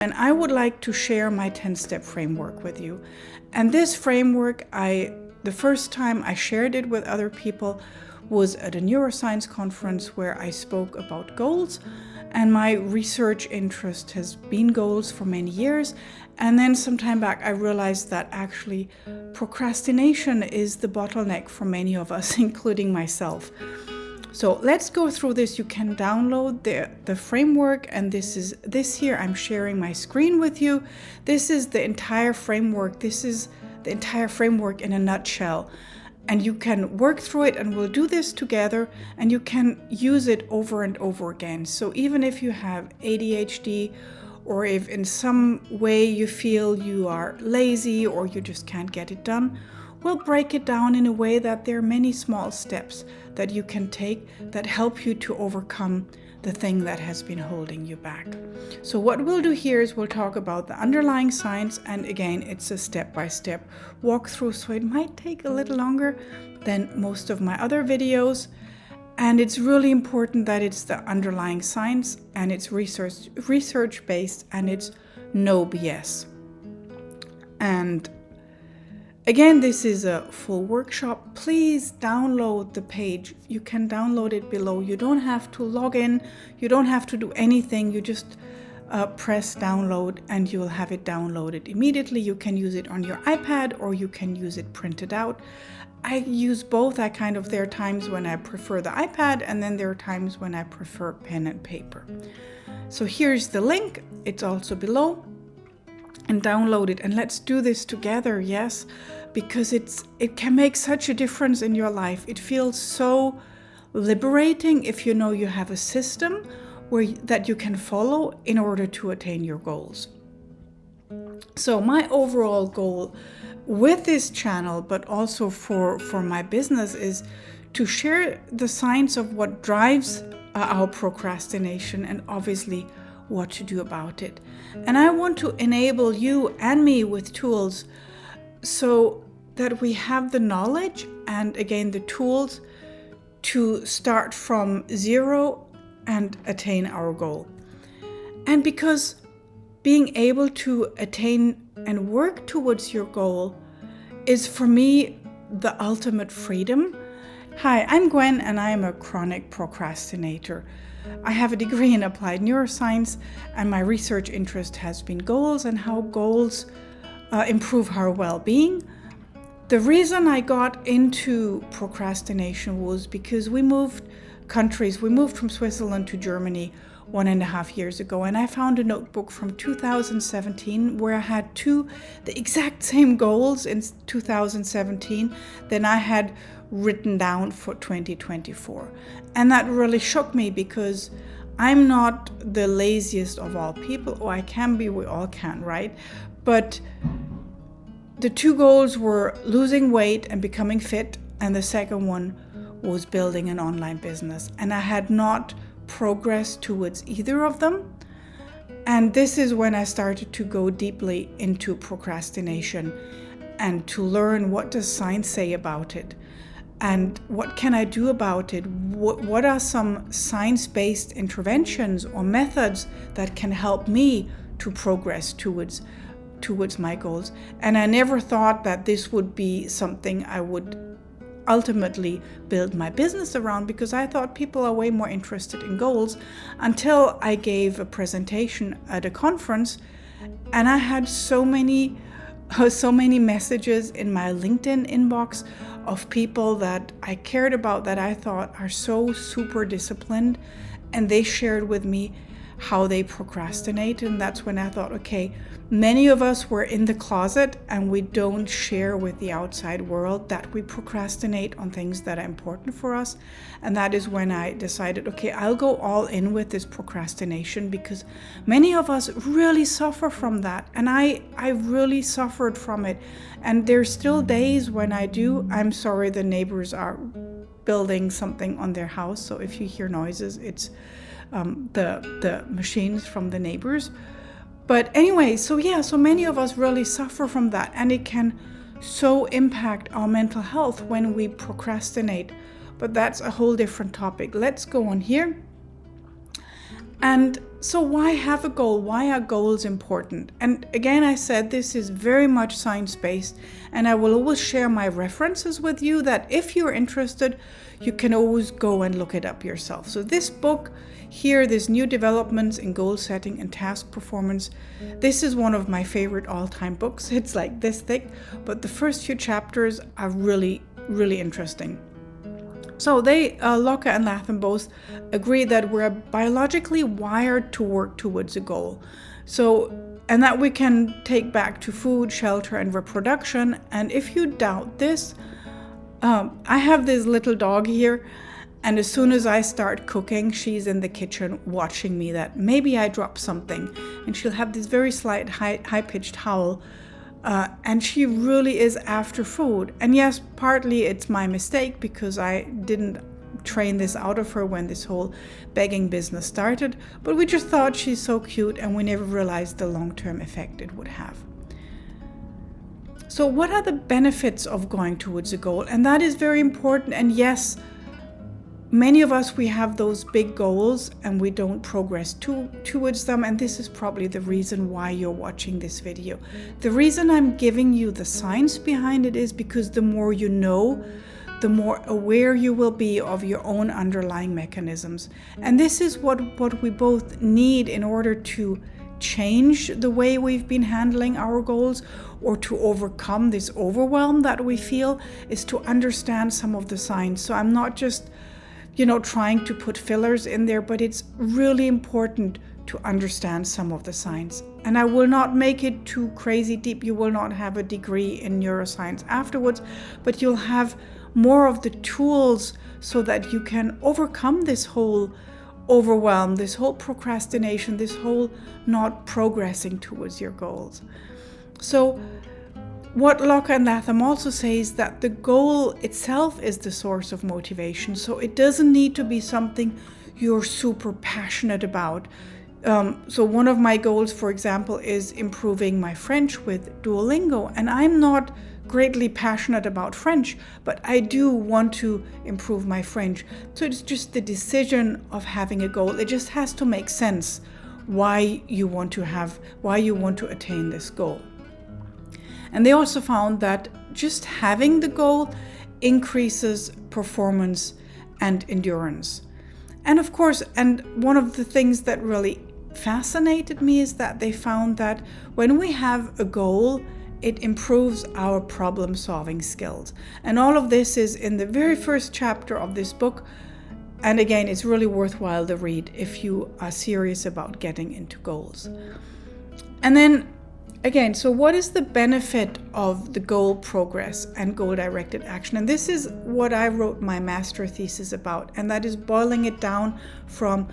And I would like to share my 10-step framework with you. And this framework, the first time I shared it with other people was at a neuroscience conference where I spoke about goals. And my research interest has been goals for many years. And then some time back, I realized that actually procrastination is the bottleneck for many of us, including myself. So let's go through this. You can download the framework, and this here, I'm sharing my screen with you. This is the entire framework. This is the entire framework in a nutshell. And you can work through it, and we'll do this together, and you can use it over and over again. So even if you have ADHD, or if in some way you feel you are lazy or you just can't get it done, we'll break it down in a way that there are many small steps that you can take that help you to overcome the thing that has been holding you back. So what we'll do here is we'll talk about the underlying science, and again, it's a step-by-step walkthrough, so it might take a little longer than most of my other videos. And it's really important that it's the underlying science, and it's research-based, and it's no BS. And again, this is a full workshop. Please download the page. You can download it below. You don't have to log in. You don't have to do anything. You just press download and you'll have it downloaded immediately. You can use it on your iPad or you can use it printed out. I use both. There are times when I prefer the iPad, and then there are times when I prefer pen and paper. So here's the link. It's also below. And download it, and let's do this together, yes, because it can make such a difference in your life. It feels so liberating if you know you have a system that you can follow in order to attain your goals. So my overall goal with this channel, but also for my business, is to share the science of what drives our procrastination, and obviously what to do about it. And I want to enable you and me with tools so that we have the knowledge and, again, the tools to start from zero and attain our goal. And because being able to attain and work towards your goal is, for me, the ultimate freedom. Hi, I'm Gwen, and I am a chronic procrastinator. I have a degree in applied neuroscience, and my research interest has been goals and how goals improve our well-being. The reason I got into procrastination was because we moved countries. We moved from Switzerland to Germany 1.5 years ago, and I found a notebook from 2017 where I had the exact same goals in 2017 than I had written down for 2024. And that really shook me, because I'm not the laziest of all people. Oh, I can be, we all can, right? But the two goals were losing weight and becoming fit, and the second one was building an online business. And I had not progressed towards either of them. And this is when I started to go deeply into procrastination and to learn, what does science say about it? And what can I do about it? What are some science-based interventions or methods that can help me to progress towards my goals? And I never thought that this would be something I would ultimately build my business around, because I thought people are way more interested in goals, until I gave a presentation at a conference, and I had so many messages in my LinkedIn inbox of people that I cared about, that I thought are so super disciplined, and they shared with me how they procrastinate. And that's when I thought, okay, many of us were in the closet and we don't share with the outside world that we procrastinate on things that are important for us. And that is when I decided, okay, I'll go all in with this procrastination, because many of us really suffer from that. And I really suffered from it. And there's still days when I do. I'm sorry, the neighbors are building something on their house. So if you hear noises, it's the machines from the neighbors. But anyway, so many of us really suffer from that, and it can so impact our mental health when we procrastinate. But that's a whole different topic. Let's go on here. And so why have a goal? Why are goals important? And again, I said this is very much science-based, and I will always share my references with you that if you're interested, you can always go and look it up yourself. So this book here, this New Developments in Goal Setting and Task Performance, this is one of my favorite all-time books. It's like this thick, but the first few chapters are really, really interesting. So they, Locke and Latham both agree that we're biologically wired to work towards a goal. So, and that we can take back to food, shelter, and reproduction. And if you doubt this, I have this little dog here, and as soon as I start cooking, she's in the kitchen watching me that maybe I drop something, and she'll have this very slight high-pitched howl. And she really is after food. And yes, partly it's my mistake because I didn't train this out of her when this whole begging business started, but we just thought she's so cute and we never realized the long-term effect it would have. So what are the benefits of going towards a goal? And that is very important. And yes, many of us, we have those big goals and we don't progress towards them. And this is probably the reason why you're watching this video. The reason I'm giving you the science behind it is because the more you know, the more aware you will be of your own underlying mechanisms. And this is what we both need in order to change the way we've been handling our goals, or to overcome this overwhelm that we feel, is to understand some of the science. So I'm not just trying to put fillers in there, but it's really important to understand some of the science. And I will not make it too crazy deep. You will not have a degree in neuroscience afterwards, but you'll have more of the tools so that you can overcome this whole overwhelm, this whole procrastination, this whole not progressing towards your goals. So what Locke and Latham also say is that the goal itself is the source of motivation. So it doesn't need to be something you're super passionate about. So one of my goals, for example, is improving my French with Duolingo. And I'm not greatly passionate about French, but I do want to improve my French. So it's just the decision of having a goal. It just has to make sense why you want to attain this goal. And they also found that just having the goal increases performance and endurance. And of course, and one of the things that really fascinated me is that they found that when we have a goal, it improves our problem-solving skills. And all of this is in the very first chapter of this book. And again, it's really worthwhile to read if you are serious about getting into goals. And then again, so what is the benefit of the goal progress and goal-directed action? And this is what I wrote my master thesis about, and that is boiling it down from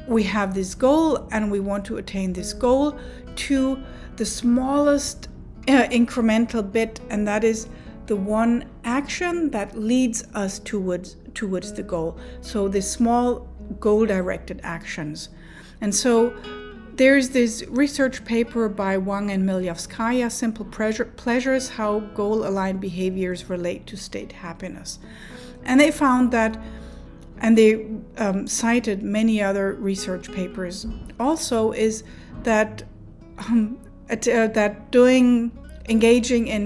we have this goal and we want to attain this goal to the smallest incremental bit, and that is the one action that leads us towards the goal. So the small goal-directed actions. And so there's this research paper by Wang and Milyavskaya, Simple Pleasures, How Goal-Aligned Behaviors Relate to State Happiness. And they found that, and they cited many other research papers also, is that engaging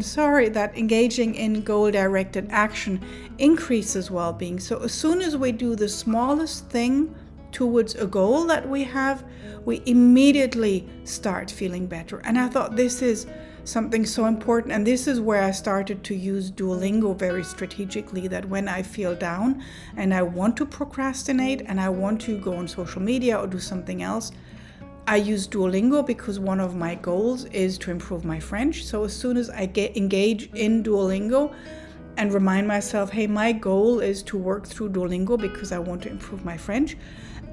in goal-directed action increases well-being. So as soon as we do the smallest thing towards a goal that we have, we immediately start feeling better. And I thought this is something so important, and this is where I started to use Duolingo very strategically, that when I feel down and I want to procrastinate and I want to go on social media or do something else, I use Duolingo because one of my goals is to improve my French. So as soon as I engage in Duolingo and remind myself, hey, my goal is to work through Duolingo because I want to improve my French.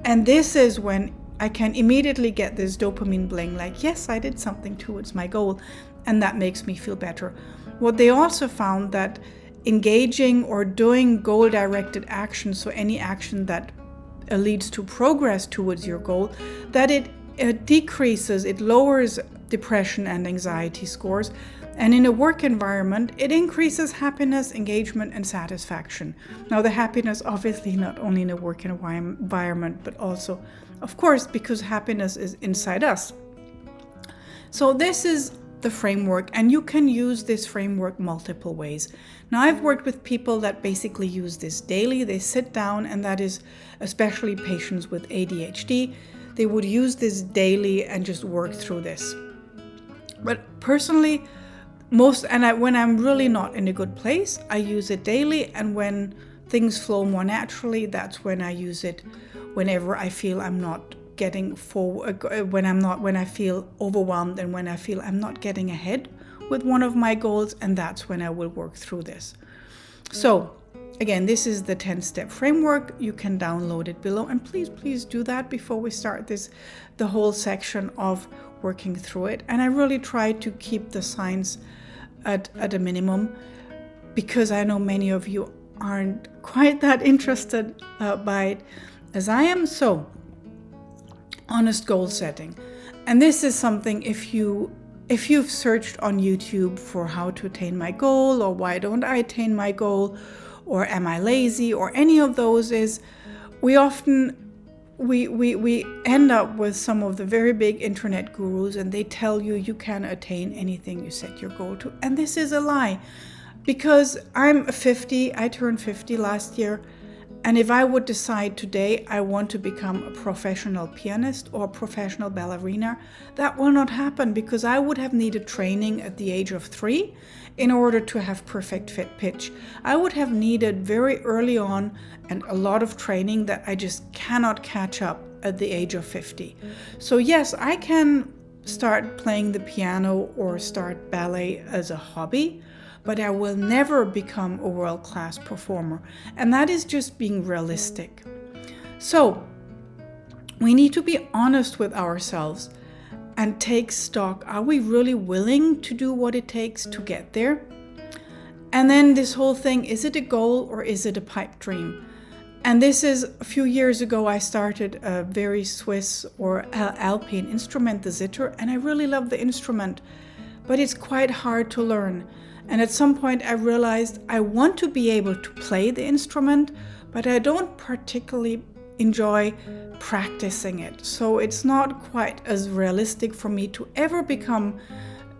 And this is when I can immediately get this dopamine bling, like, yes, I did something towards my goal. And that makes me feel better. What they also found that engaging or doing goal-directed action, so any action that leads to progress towards your goal, that it lowers depression and anxiety scores. And in a work environment, it increases happiness, engagement, and satisfaction. Now, the happiness, obviously, not only in a work environment, but also Of course, because happiness is inside us. So this is the framework, and you can use this framework multiple ways. Now, I've worked with people that basically use this daily. They sit down, and that is especially patients with ADHD. They would use this daily and just work through this. But personally, when I'm really not in a good place, I use it daily, and when things flow more naturally, that's when I use it whenever I feel I'm not getting forward, when I feel overwhelmed, and when I feel I'm not getting ahead with one of my goals, and that's when I will work through this. So again, this is the 10-step framework. You can download it below, and please do that before we start the whole section of working through it. And I really try to keep the science at a minimum, because I know many of you aren't quite that interested by it as I am. So, honest goal setting. And this is something, if you've searched on YouTube for how to attain my goal, or why don't I attain my goal, or am I lazy, or any of those, is we often we end up with some of the very big internet gurus, and they tell you can attain anything you set your goal to. And this is a lie, because I turned 50 last year. And if I would decide today I want to become a professional pianist or a professional ballerina, that will not happen, because I would have needed training at the age of 3 in order to have perfect fit pitch. I would have needed very early on and a lot of training that I just cannot catch up at the age of 50. So yes, I can start playing the piano or start ballet as a hobby, but I will never become a world-class performer. And that is just being realistic. So we need to be honest with ourselves and take stock. Are we really willing to do what it takes to get there? And then this whole thing, is it a goal or is it a pipe dream? And this is, a few years ago, I started a very Swiss or Alpine instrument, the zither, and I really love the instrument, but it's quite hard to learn. And at some point I realized I want to be able to play the instrument, but I don't particularly enjoy practicing it. So it's not quite as realistic for me to ever become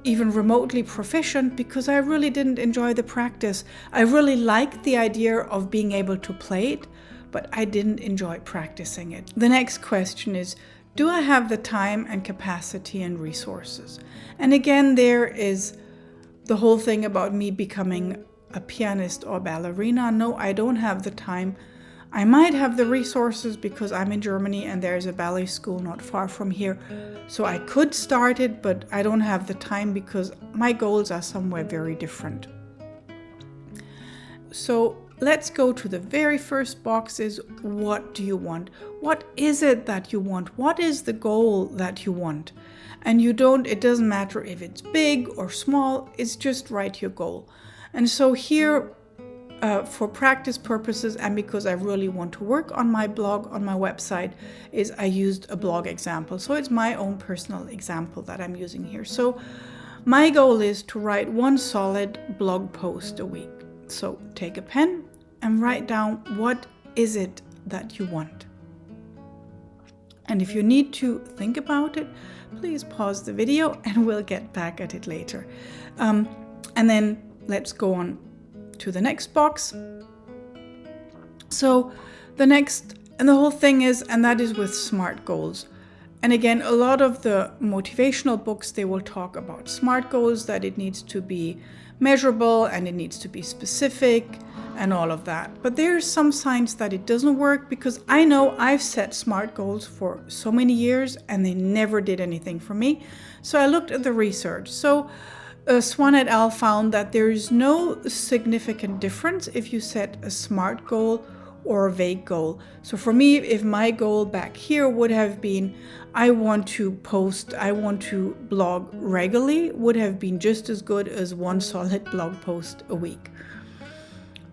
even remotely proficient, because I really didn't enjoy the practice. I really liked the idea of being able to play it, but I didn't enjoy practicing it. The next question is, do I have the time and capacity and resources? And again, there is the whole thing about me becoming a pianist or ballerina. No, I don't have the time. I might have the resources because I'm in Germany and there's a ballet school not far from here. So I could start it, but I don't have the time because my goals are somewhere very different. So let's go to the very first box, is what do you want? What is it that you want? What is the goal that you want? And it doesn't matter if it's big or small, it's just write your goal. And so here, for practice purposes, and because I really want to work on my blog, on my website, is I used a blog example. So it's my own personal example that I'm using here. So my goal is to write one solid blog post a week. So take a pen and write down, what is it that you want? And if you need to think about it, please pause the video and we'll get back at it later. And then let's go on to the next box. So the whole thing is, and that is with SMART goals. And again, a lot of the motivational books, they will talk about SMART goals, that it needs to be measurable and it needs to be specific and all of that. But there's some signs that it doesn't work, because I know I've set SMART goals for so many years and they never did anything for me. So I looked at the research. So Swan et al. Found that there is no significant difference if you set a SMART goal or a vague goal. So for me, if my goal back here would have been, I want to blog regularly, would have been just as good as one solid blog post a week.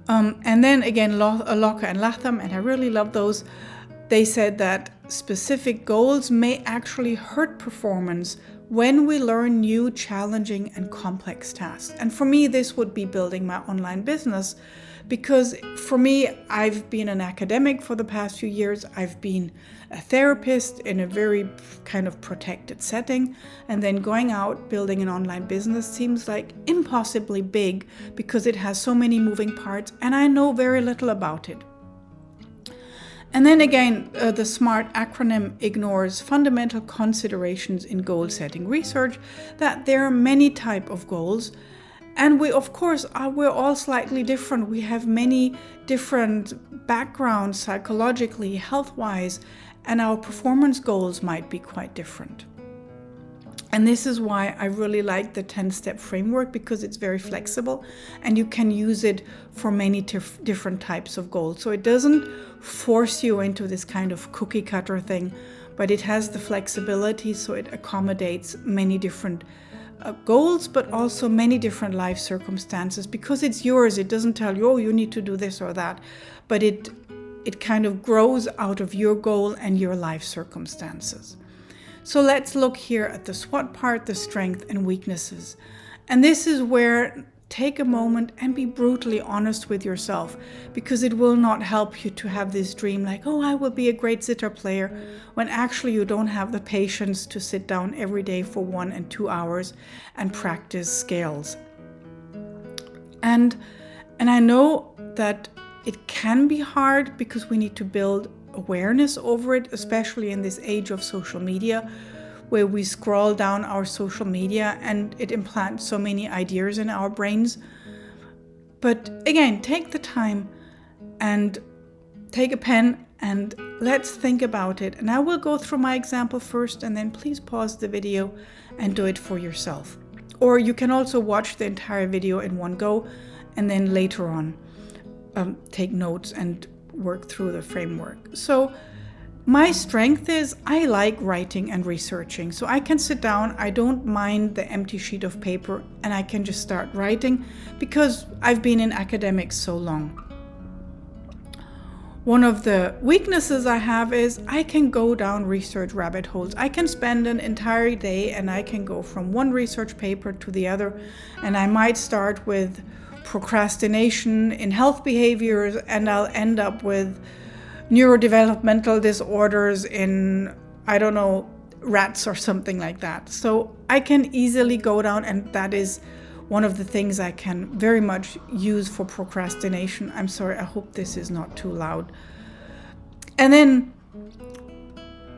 And then again, Locker and Latham, and I really love those, they said that specific goals may actually hurt performance when we learn new, challenging, and complex tasks. And for me, this would be building my online business, because for me, I've been an academic for the past few years. I've been a therapist in a very kind of protected setting, and then going out building an online business seems like impossibly big because it has so many moving parts and I know very little about it. And then again, the SMART acronym ignores fundamental considerations in goal-setting research, that there are many types of goals. And we, of course, we're all slightly different. We have many different backgrounds psychologically, health-wise, and our performance goals might be quite different. And this is why I really like the 10-step framework, because it's very flexible and you can use it for many different types of goals. So it doesn't force you into this kind of cookie cutter thing, but it has the flexibility, so it accommodates many different goals, but also many different life circumstances, because it's yours. It doesn't tell you, oh, you need to do this or that, but it kind of grows out of your goal and your life circumstances. So let's look here at the SWOT part, the strengths and weaknesses. And this is where take a moment and be brutally honest with yourself, because it will not help you to have this dream like, oh, I will be a great zither player, when actually you don't have the patience to sit down every day for 1 and 2 hours and practice scales. And I know that it can be hard because we need to build awareness over it, especially in this age of social media, where we scroll down our social media and it implants so many ideas in our brains. But again, take the time and take a pen and let's think about it. And I will go through my example first, and then please pause the video and do it for yourself. Or you can also watch the entire video in one go and then later on take notes and work through the framework. So my strength is I like writing and researching. So I can sit down, I don't mind the empty sheet of paper, and I can just start writing because I've been in academics so long. One of the weaknesses I have is I can go down research rabbit holes. I can spend an entire day and I can go from one research paper to the other, and I might start with procrastination in health behaviors and I'll end up with neurodevelopmental disorders in, I don't know, rats or something like that. So I can easily go down, and that is one of the things I can very much use for procrastination. I'm sorry, I hope this is not too loud. And then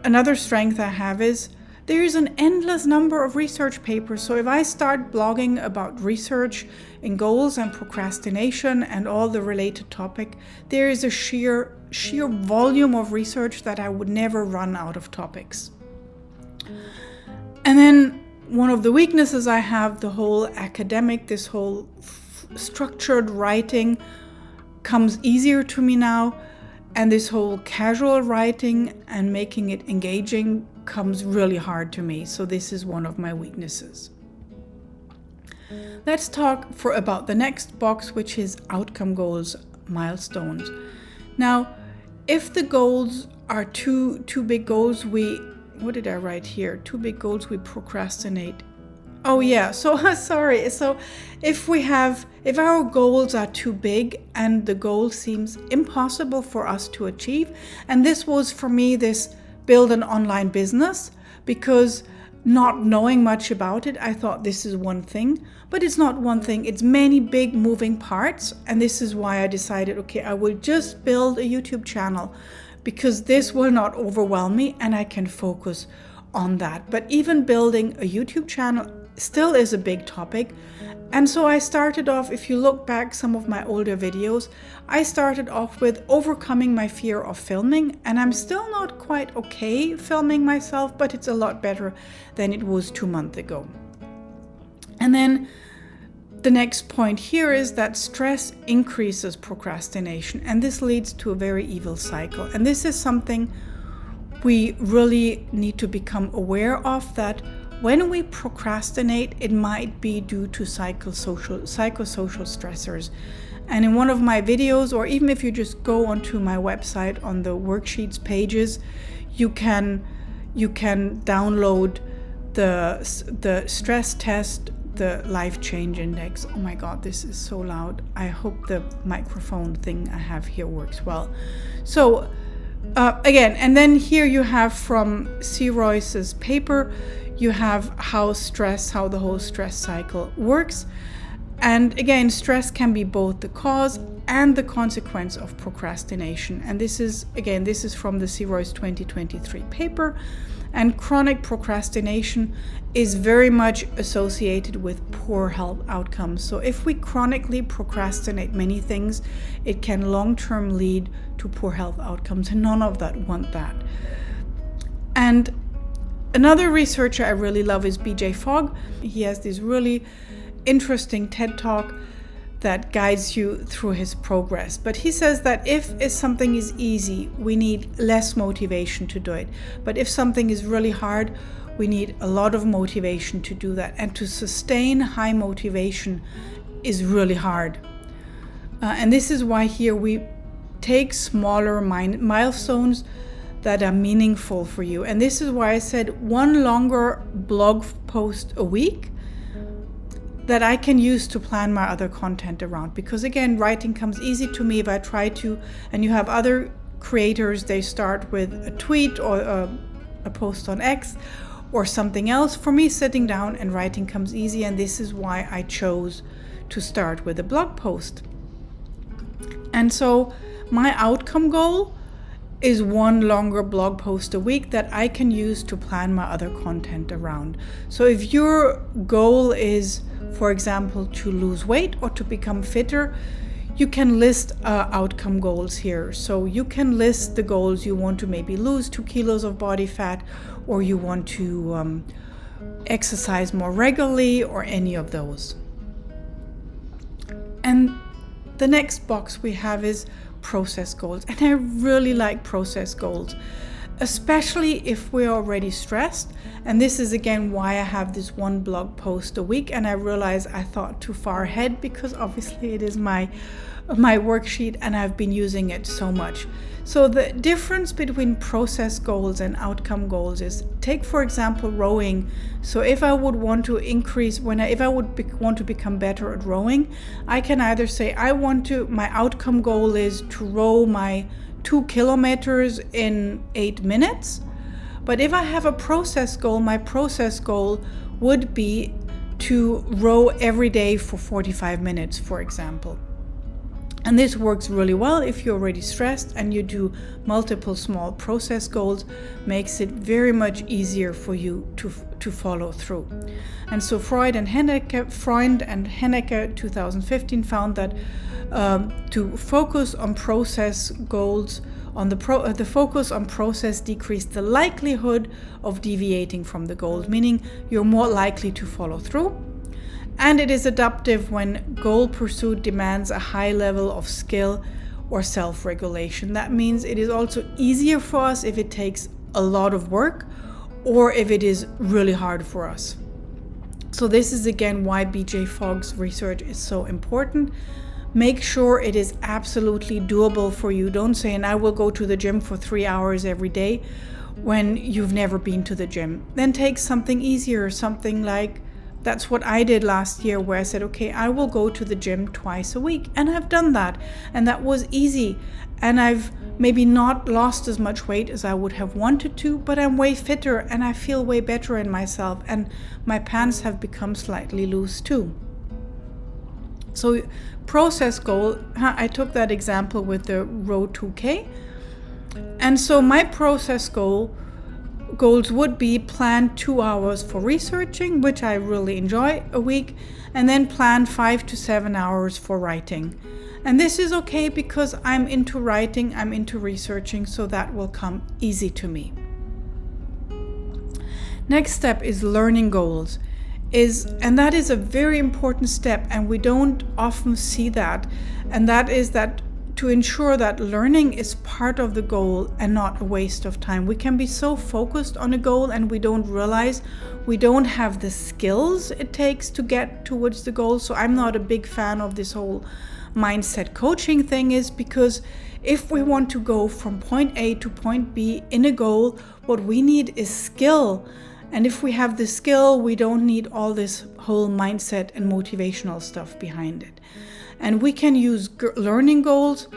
another strength I have is there is an endless number of research papers. So if I start blogging about research in goals and procrastination and all the related topic, there is a sheer volume of research that I would never run out of topics. And then one of the weaknesses I have, the whole academic, this whole structured writing comes easier to me now. And this whole casual writing and making it engaging comes really hard to me. So this is one of my weaknesses. Let's talk about the next box, which is outcome goals, milestones. Now, if the goals are two big goals, what did I write here? 2 big goals, we procrastinate. Oh yeah, so sorry. So if our goals are too big and the goal seems impossible for us to achieve, and this was for me this build an online business, because not knowing much about it, I thought this is one thing, but it's not one thing. It's many big moving parts. And this is why I decided, okay, I will just build a YouTube channel, because this will not overwhelm me and I can focus on that. But even building a YouTube channel still is a big topic. And so I started off, if you look back some of my older videos, I started off with overcoming my fear of filming, and I'm still not quite okay filming myself, but it's a lot better than it was 2 months ago. And then the next point here is that stress increases procrastination, and this leads to a very evil cycle. And this is something we really need to become aware of, that when we procrastinate, it might be due to psychosocial stressors. And in one of my videos, or even if you just go onto my website on the worksheets pages, you can download the stress test, the life change index. Oh my God, this is so loud. I hope the microphone thing I have here works well. So again, and then here you have from C. Royce's paper, you have how the whole stress cycle works. And again, stress can be both the cause and the consequence of procrastination. And this is from the C. Royce 2023 paper. And chronic procrastination is very much associated with poor health outcomes. So if we chronically procrastinate many things, it can long-term lead to poor health outcomes, and none of that want that. And another researcher I really love is BJ Fogg. He has this really interesting TED Talk that guides you through his progress. But he says that if something is easy, we need less motivation to do it. But if something is really hard, we need a lot of motivation to do that. And to sustain high motivation is really hard. And this is why here we take smaller milestones that are meaningful for you. And this is why I said one longer blog post a week that I can use to plan my other content around. Because again, writing comes easy to me if I try to, and you have other creators, they start with a tweet or a post on X or something else. For me, sitting down and writing comes easy, and this is why I chose to start with a blog post. And so my outcome goal is one longer blog post a week that I can use to plan my other content around. So if your goal is, for example, to lose weight or to become fitter, you can list outcome goals here. So you can list the goals. You want to maybe lose 2 kilos of body fat, or you want to exercise more regularly, or any of those. And the next box we have is process goals. And I really like process goals, especially if we're already stressed. And this is again why I have this one blog post a week. And I realized I thought too far ahead, because obviously it is my worksheet and I've been using it so much. So the difference between process goals and outcome goals is, take for example rowing. So if I would want to want to become better at rowing, I can either say my outcome goal is to row my 2 kilometers in 8 minutes. But if I have a process goal, my process goal would be to row every day for 45 minutes, for example. And this works really well if you're already stressed and you do multiple small process goals, makes it very much easier for you to follow through. And so Freund and Hennecke 2015 found that to focus on process goals, the focus on process decreased the likelihood of deviating from the goals, meaning you're more likely to follow through. And it is adaptive when goal pursuit demands a high level of skill or self-regulation. That means it is also easier for us if it takes a lot of work or if it is really hard for us. So this is again why BJ Fogg's research is so important. Make sure it is absolutely doable for you. Don't say, and I will go to the gym for 3 hours every day, when you've never been to the gym. Then take something easier, something like, that's what I did last year, where I said, okay, I will go to the gym twice a week. And I've done that. And that was easy. And I've maybe not lost as much weight as I would have wanted to, but I'm way fitter and I feel way better in myself. And my pants have become slightly loose too. So process goal, I took that example with the row 2K. And so my process goals would be plan 2 hours for researching, which I really enjoy a week, and then plan 5 to 7 hours for writing. And this is okay because I'm into writing, I'm into researching, so that will come easy to me. Next step is learning goals. And that is a very important step, and we don't often see that. And that is that to ensure that learning is part of the goal and not a waste of time. We can be so focused on a goal and we don't realize we don't have the skills it takes to get towards the goal. So I'm not a big fan of this whole mindset coaching thing, is because if we want to go from point A to point B in a goal, what we need is skill. And if we have the skill, we don't need all this whole mindset and motivational stuff behind it. And we can use learning goals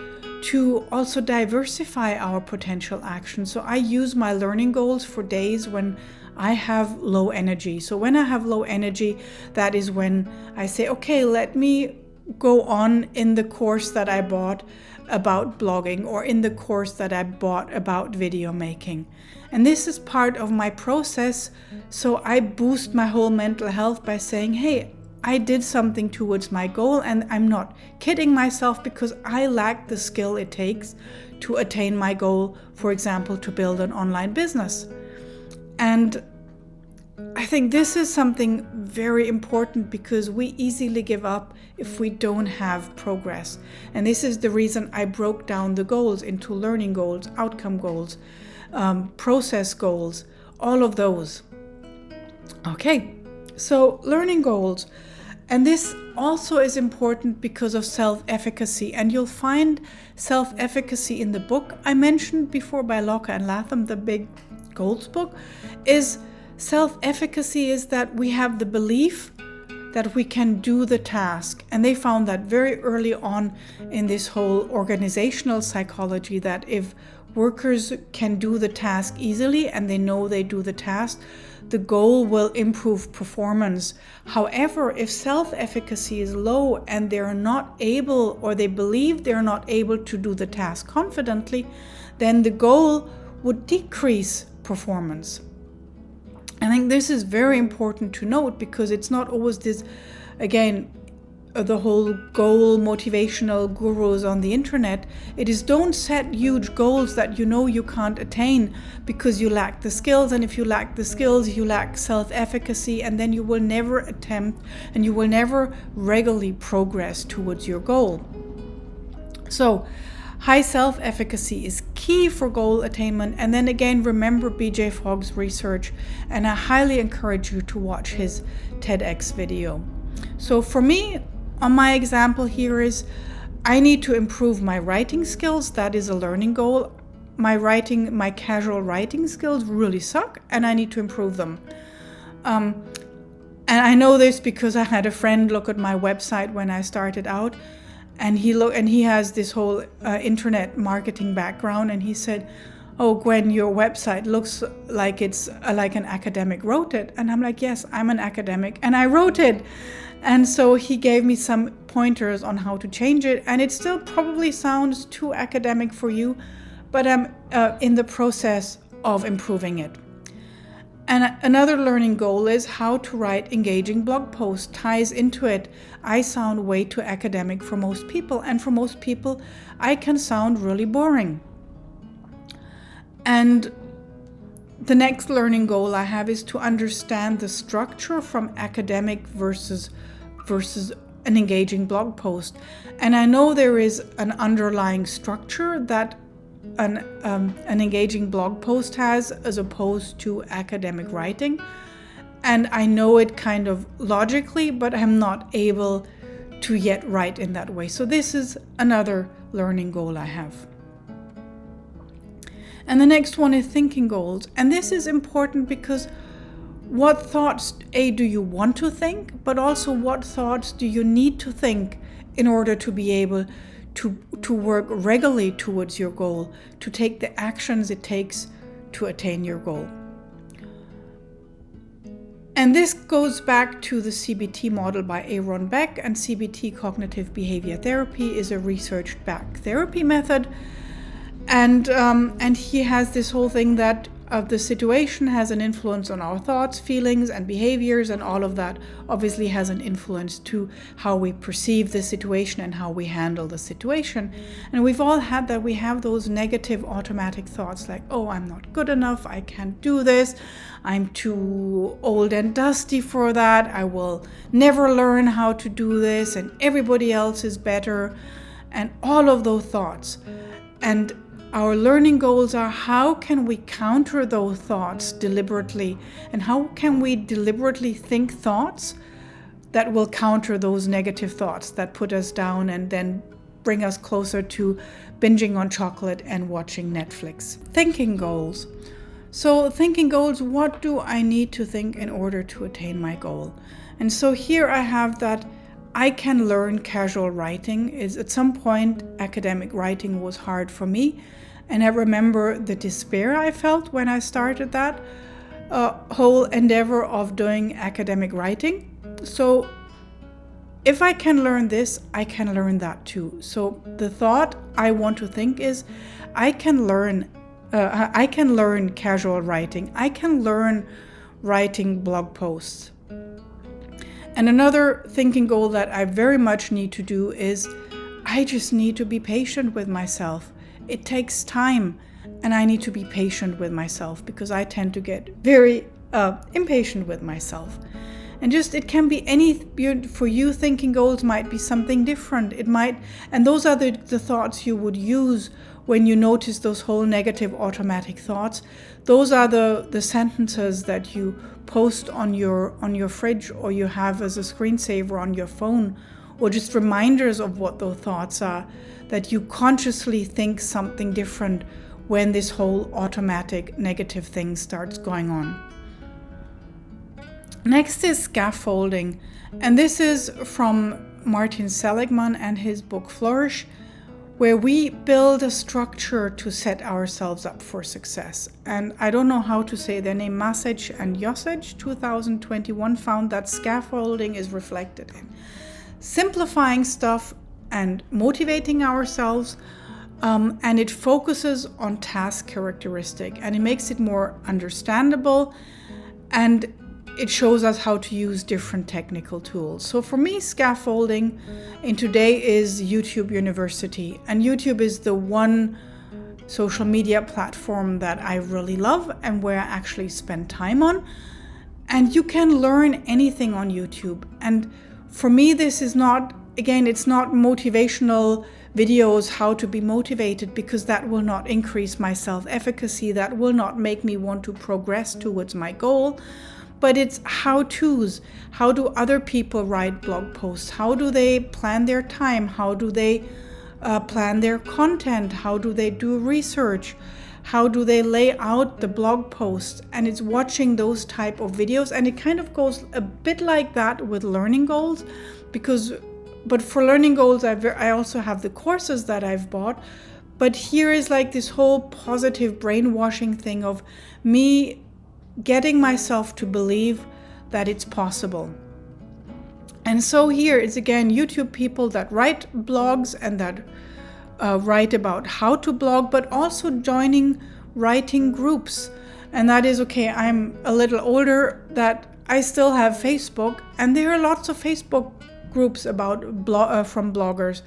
to also diversify our potential action. So I use my learning goals for days when I have low energy. So when I have low energy, that is when I say, okay, let me go on in the course that I bought about blogging, or in the course that I bought about video making. And this is part of my process. So I boost my whole mental health by saying, hey, I did something towards my goal, and I'm not kidding myself because I lack the skill it takes to attain my goal, for example, to build an online business. And I think this is something very important because we easily give up if we don't have progress. And this is the reason I broke down the goals into learning goals, outcome goals, process goals, all of those. Okay, so learning goals. And this also is important because of self-efficacy. And you'll find self-efficacy in the book I mentioned before by Locker and Latham, the big goals book. Is self-efficacy is that we have the belief that we can do the task. And they found that very early on in this whole organizational psychology, that if workers can do the task easily and they know they do the task, the goal will improve performance. However, if self-efficacy is low and they're not able, or they believe they're not able to do the task confidently, then the goal would decrease performance. I think this is very important to note because it's not always this, again, the whole goal motivational gurus on the internet. It is, don't set huge goals that you know you can't attain because you lack the skills. And if you lack the skills, you lack self-efficacy, and then you will never attempt and you will never regularly progress towards your goal. So high self-efficacy is key for goal attainment. And then again, remember BJ Fogg's research, and I highly encourage you to watch his TEDx video. So for me, on my example here is, I need to improve my writing skills. That is a learning goal. My casual writing skills really suck, and I need to improve them. And I know this because I had a friend look at my website when I started out, and he has this whole internet marketing background, and he said, "Oh, Gwen, your website looks like it's like an academic wrote it." And I'm like, "Yes, I'm an academic, and I wrote it." And so he gave me some pointers on how to change it, and it still probably sounds too academic for you, but I'm in the process of improving it. And another learning goal is how to write engaging blog posts. Ties into it. I sound way too academic for most people, and for most people, I can sound really boring. And the next learning goal I have is to understand the structure from academic versus an engaging blog post. And I know there is an underlying structure that an engaging blog post has as opposed to academic writing. And I know it kind of logically, but I'm not able to yet write in that way. So this is another learning goal I have. And the next one is thinking goals. And this is important because what thoughts, do you want to think, but also what thoughts do you need to think in order to be able to work regularly towards your goal, to take the actions it takes to attain your goal. And this goes back to the CBT model by Aaron Beck, and CBT, cognitive behavior therapy, is a research-backed therapy method. And he has this whole thing that the situation has an influence on our thoughts, feelings, and behaviors, and all of that obviously has an influence to how we perceive the situation and how we handle the situation. And we've all had that. We have those negative automatic thoughts like, oh, I'm not good enough, I can't do this, I'm too old and dusty for that, I will never learn how to do this, and everybody else is better, and all of those thoughts. And our learning goals are, how can we counter those thoughts deliberately? And how can we deliberately think thoughts that will counter those negative thoughts that put us down and then bring us closer to binging on chocolate and watching Netflix? Thinking goals. So thinking goals, what do I need to think in order to attain my goal? And so here I have that I can learn casual writing. Is at some point academic writing was hard for me, and I remember the despair I felt when I started that whole endeavor of doing academic writing. So if I can learn this, I can learn that too. So the thought I want to think is I can learn casual writing. I can learn writing blog posts. And another thinking goal that I very much need to do is I just need to be patient with myself. It takes time, and I need to be patient with myself because I tend to get very impatient with myself. And just it can be for you, thinking goals might be something different. And those are the thoughts you would use when you notice those whole negative automatic thoughts. Those are the sentences that you post on your fridge, or you have as a screensaver on your phone, or just reminders of what those thoughts are, that you consciously think something different when this whole automatic negative thing starts going on. Next is scaffolding, and this is from Martin Seligman and his book Flourish, where we build a structure to set ourselves up for success. And I don't know how to say their name, Masej and Josej, 2021, found that scaffolding is reflected in simplifying stuff and motivating ourselves, and it focuses on task characteristic, and it makes it more understandable, and it shows us how to use different technical tools. So for me, scaffolding in today is YouTube University. And YouTube is the one social media platform that I really love and where I actually spend time on. And you can learn anything on YouTube. And for me, this is not, again, it's not motivational videos, how to be motivated, because that will not increase my self-efficacy. That will not make me want to progress towards my goal. But it's how-tos. How do other people write blog posts? How do they plan their time? How do they plan their content? How do they do research? How do they lay out the blog post? And it's watching those type of videos. And it kind of goes a bit like that with learning goals, but for learning goals, I also have the courses that I've bought. But here is like this whole positive brainwashing thing of me getting myself to believe that it's possible. And so here it's again YouTube people that write blogs and that write about how to blog, but also joining writing groups. And that is okay, I'm a little older, that I still have Facebook, and there are lots of Facebook groups about from bloggers.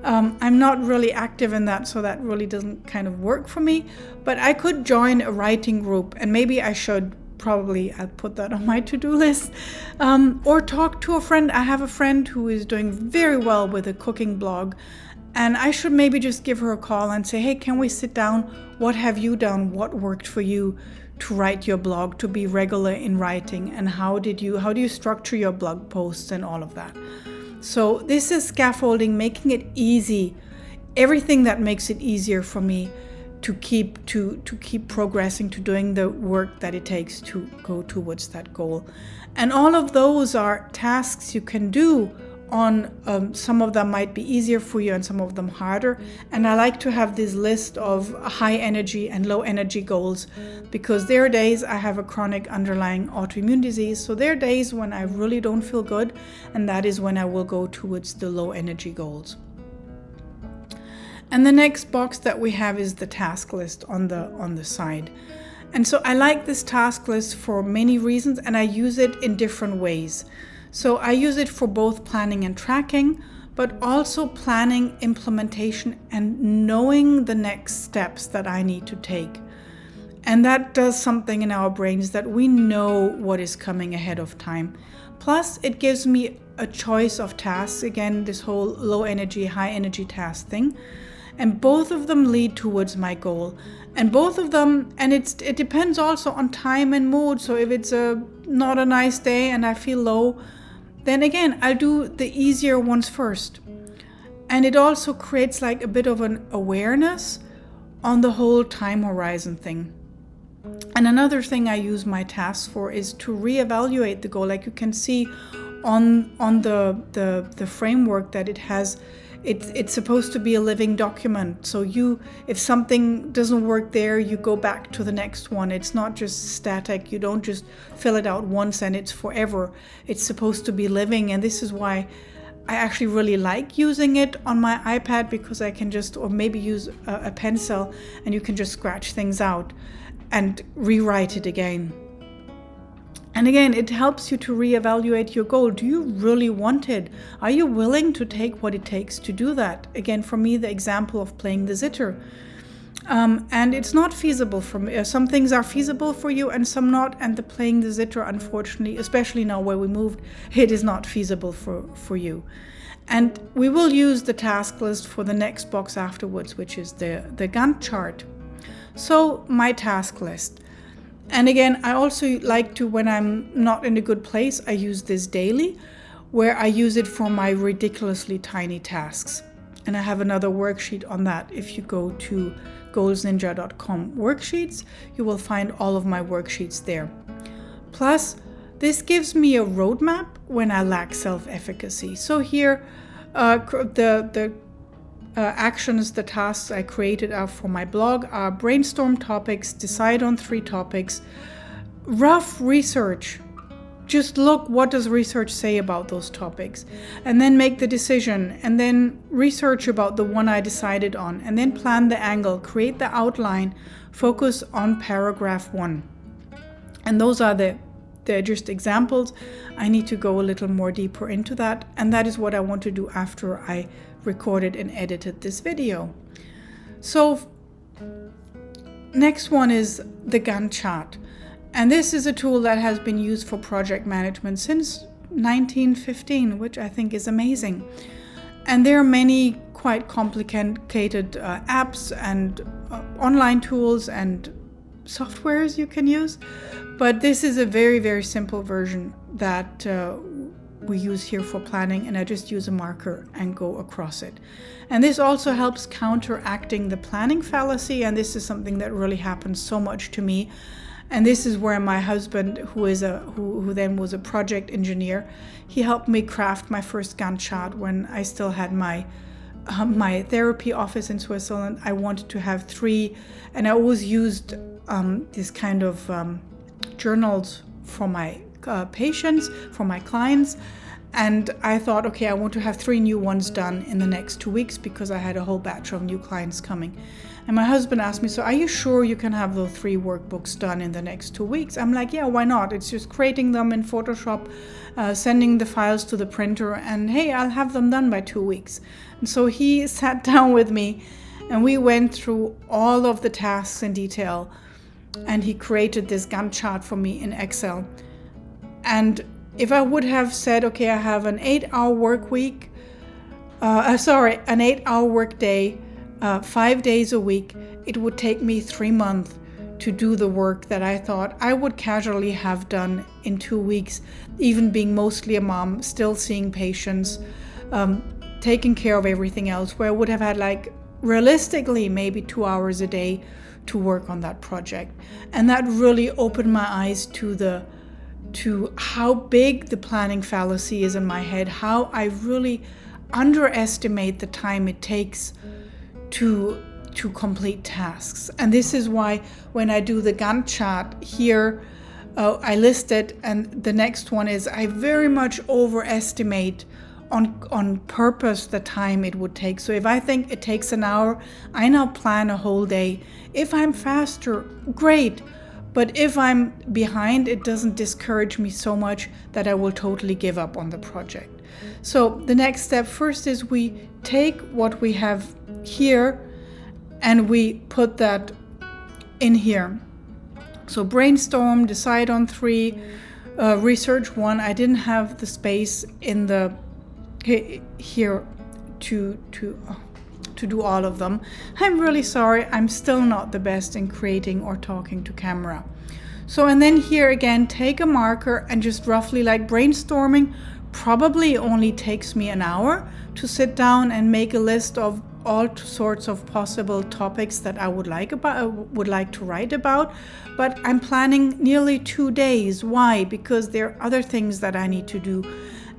I'm not really active in that, so that really doesn't kind of work for me. But I could join a writing group, and maybe I should. I'll put that on my to-do list. Or talk to a friend. I have a friend who is doing very well with a cooking blog, and I should maybe just give her a call and say, hey, can we sit down? What have you done? What worked for you to write your blog, to be regular in writing? And how do you structure your blog posts and all of that? So this is scaffolding, making it easy, everything that makes it easier for me to keep progressing, to doing the work that it takes to go towards that goal. And all of those are tasks you can do on, some of them might be easier for you and some of them harder. And I like to have this list of high energy and low energy goals, because there are days I have a chronic underlying autoimmune disease. So there are days when I really don't feel good, and that is when I will go towards the low energy goals. And the next box that we have is the task list on the side. And so I like this task list for many reasons, and I use it in different ways. So I use it for both planning and tracking, but also planning, implementation, and knowing the next steps that I need to take. And that does something in our brains, that we know what is coming ahead of time. Plus, it gives me a choice of tasks. Again, this whole low energy, high energy task thing. And both of them lead towards my goal. And both of them, and it depends also on time and mood. So if it's not a nice day and I feel low, then again, I'll do the easier ones first. And it also creates like a bit of an awareness on the whole time horizon thing. And another thing I use my tasks for is to reevaluate the goal. Like you can see on the framework that it has, it's supposed to be a living document. So if something doesn't work there, you go back to the next one. It's not just static. You don't just fill it out once and it's forever. It's supposed to be living. And this is why I actually really like using it on my iPad, because I can just, or maybe use a pencil, and you can just scratch things out and rewrite it again. And again, it helps you to reevaluate your goal. Do you really want it? Are you willing to take what it takes to do that? Again, for me, the example of playing the zither. And it's not feasible for me. Some things are feasible for you and some not. And the playing the zither, unfortunately, especially now where we moved, it is not feasible for you. And we will use the task list for the next box afterwards, which is the Gantt chart. So my task list. And again, I also like to, when I'm not in a good place, I use this daily, where I use it for my ridiculously tiny tasks. And I have another worksheet on that. If you go to goalsninja.com worksheets, you will find all of my worksheets there. Plus, this gives me a roadmap when I lack self-efficacy. So here, the actions, the tasks I created are for my blog are brainstorm topics, decide on 3 topics, rough research. Just look, what does research say about those topics? And then make the decision, and then research about the one I decided on, and then plan the angle, create the outline, focus on paragraph 1. And those are they're just examples. I need to go a little more deeper into that, and that is what I want to do after I recorded and edited this video. So next one is the Gantt chart. And this is a tool that has been used for project management since 1915, which I think is amazing. And there are many quite complicated apps and online tools and softwares you can use. But this is a very, very simple version that we use here for planning, and I just use a marker and go across it. And this also helps counteracting the planning fallacy, and this is something that really happens so much to me. And this is where my husband, who then was a project engineer, he helped me craft my first Gantt chart when I still had my therapy office in Switzerland. I wanted to have 3, and I always used this kind of journals for my patients, for my clients. And I thought, okay, I want to have 3 new ones done in the next 2 weeks, because I had a whole batch of new clients coming. And my husband asked me, so are you sure you can have those 3 workbooks done in the next 2 weeks? I'm like, yeah, why not? It's just creating them in Photoshop, sending the files to the printer, and hey, I'll have them done by 2 weeks. And so he sat down with me and we went through all of the tasks in detail, and he created this Gantt chart for me in Excel. And if I would have said, okay, I have an 8-hour work week, an 8-hour work day, 5 days a week, it would take me 3 months to do the work that I thought I would casually have done in 2 weeks, even being mostly a mom, still seeing patients, taking care of everything else, where I would have had, like, realistically maybe 2 hours a day to work on that project. And that really opened my eyes to how big the planning fallacy is in my head, how I really underestimate the time it takes to complete tasks. And this is why when I do the Gantt chart here, I list it, and the next one is I very much overestimate on purpose the time it would take. So if I think it takes an hour, I now plan a whole day. If I'm faster, great. But if I'm behind, it doesn't discourage me so much that I will totally give up on the project. So the next step first is we take what we have here and we put that in here. So brainstorm, decide on 3, research 1. I didn't have the space in the here to do all of them. I'm really sorry. I'm still not the best in creating or talking to camera. So, and then here again, take a marker and just roughly, like, brainstorming probably only takes me an hour to sit down and make a list of all sorts of possible topics that I would like to write about, but I'm planning nearly 2 days. Why? Because there are other things that I need to do,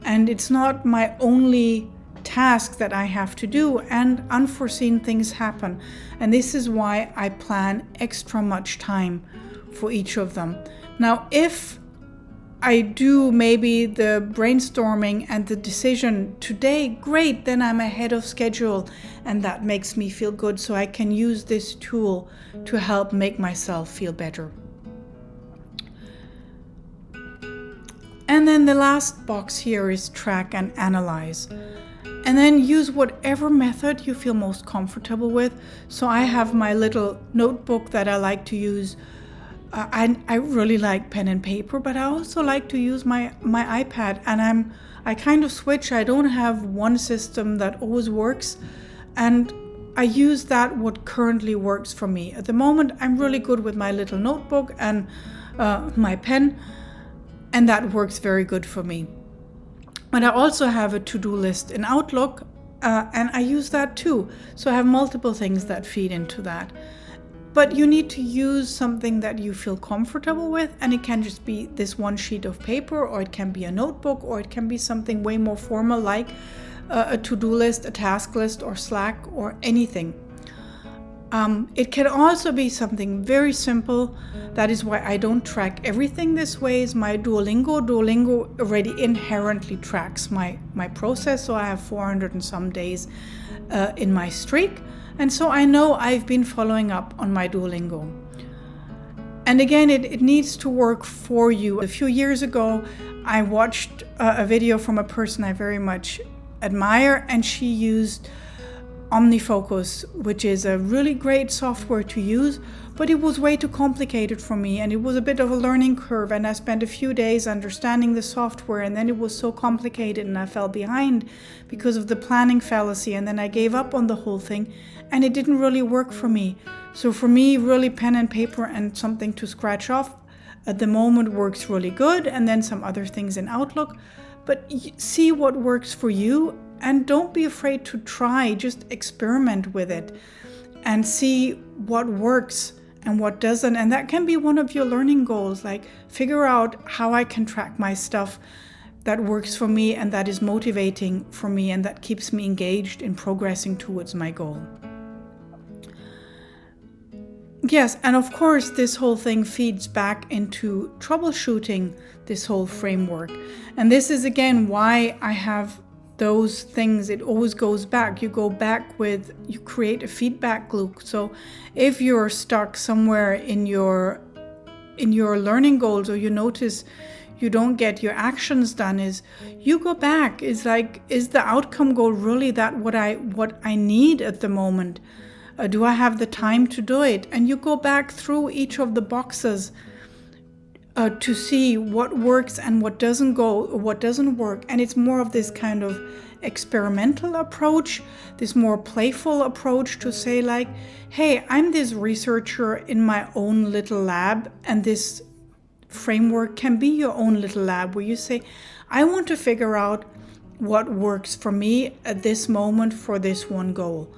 and it's not my only task that I have to do, and unforeseen things happen. And this is why I plan extra much time for each of them. Now, if I do maybe the brainstorming and the decision today, great, then I'm ahead of schedule, and that makes me feel good, so I can use this tool to help make myself feel better. And then the last box here is track and analyze. And then use whatever method you feel most comfortable with. So I have my little notebook that I like to use. I really like pen and paper, but I also like to use my iPad, and I kind of switch. I don't have one system that always works, and I use that what currently works for me. At the moment, I'm really good with my little notebook and my pen, and that works very good for me. But I also have a to-do list in Outlook, and I use that too. So I have multiple things that feed into that. But you need to use something that you feel comfortable with, and it can just be this one sheet of paper, or it can be a notebook, or it can be something way more formal like a to-do list, a task list, or Slack, or anything. It can also be something very simple. That is why I don't track everything this way, is my Duolingo. Duolingo already inherently tracks my process, so I have 400 and some days in my streak. And so I know I've been following up on my Duolingo. And again, it needs to work for you. A few years ago, I watched a video from a person I very much admire, and she used OmniFocus, which is a really great software to use, but it was way too complicated for me, and it was a bit of a learning curve, and I spent a few days understanding the software, and then it was so complicated and I fell behind because of the planning fallacy, and then I gave up on the whole thing, and it didn't really work for me. So for me, really pen and paper and something to scratch off at the moment works really good, and then some other things in Outlook. But see what works for you, and don't be afraid to try. Just experiment with it and see what works and what doesn't. And that can be one of your learning goals, like figure out how I can track my stuff that works for me and that is motivating for me and that keeps me engaged in progressing towards my goal. Yes, and of course, this whole thing feeds back into troubleshooting this whole framework. And this is again why I have those things. It always goes back. You go back you create a feedback loop. So if you're stuck somewhere in your learning goals, or you notice you don't get your actions done, is you go back. It's like, is the outcome goal really that what I need at the moment? Do I have the time to do it? And you go back through each of the boxes to see what works and what doesn't work. And it's more of this kind of experimental approach, this more playful approach to say like, hey, I'm this researcher in my own little lab, and this framework can be your own little lab where you say, I want to figure out what works for me at this moment for this one goal.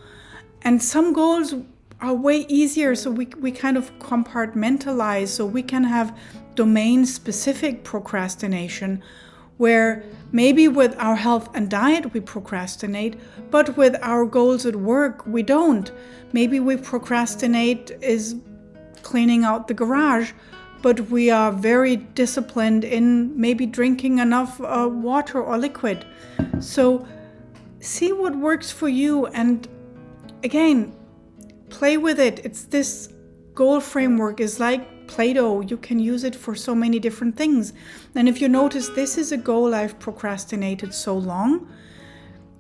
And some goals are way easier, so we kind of compartmentalize, so we can have domain-specific procrastination, where maybe with our health and diet we procrastinate, but with our goals at work we don't. Maybe we procrastinate is cleaning out the garage, but we are very disciplined in maybe drinking enough water or liquid. So see what works for you, and again, play with it. It's this goal framework is like Play-Doh. You can use it for so many different things. And if you notice, this is a goal I've procrastinated so long,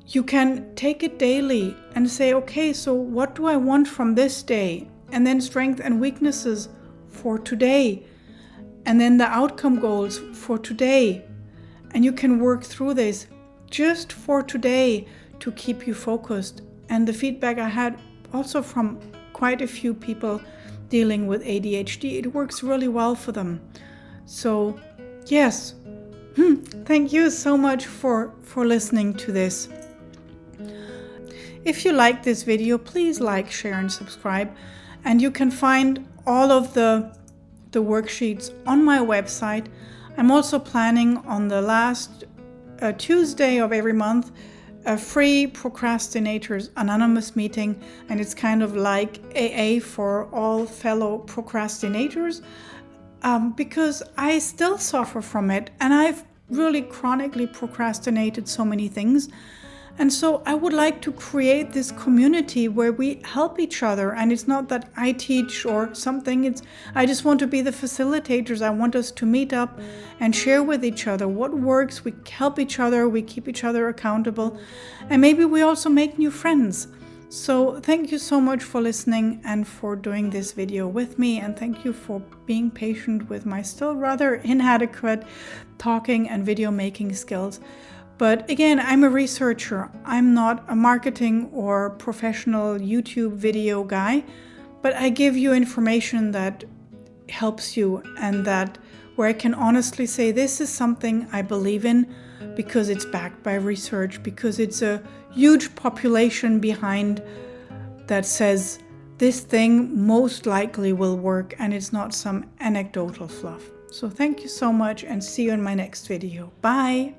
you can take it daily and say, okay, so what do I want from this day? And then strengths and weaknesses for today. And then the outcome goals for today. And you can work through this just for today to keep you focused. And the feedback I had also from quite a few people dealing with ADHD, it works really well for them. So yes, thank you so much for listening to this. If you like this video, please like, share, and subscribe. And you can find all of the worksheets on my website. I'm also planning on the last Tuesday of every month a free Procrastinators Anonymous meeting, and it's kind of like AA for all fellow procrastinators, because I still suffer from it, and I've really chronically procrastinated so many things. And so I would like to create this community where we help each other. And it's not that I teach or something. I just want to be the facilitators. I want us to meet up and share with each other what works. We help each other. We keep each other accountable. And maybe we also make new friends. So thank you so much for listening and for doing this video with me. And thank you for being patient with my still rather inadequate talking and video making skills. But again, I'm a researcher. I'm not a marketing or professional YouTube video guy, but I give you information that helps you, and that where I can honestly say this is something I believe in because it's backed by research, because it's a huge population behind that says this thing most likely will work, and it's not some anecdotal fluff. So thank you so much, and see you in my next video. Bye.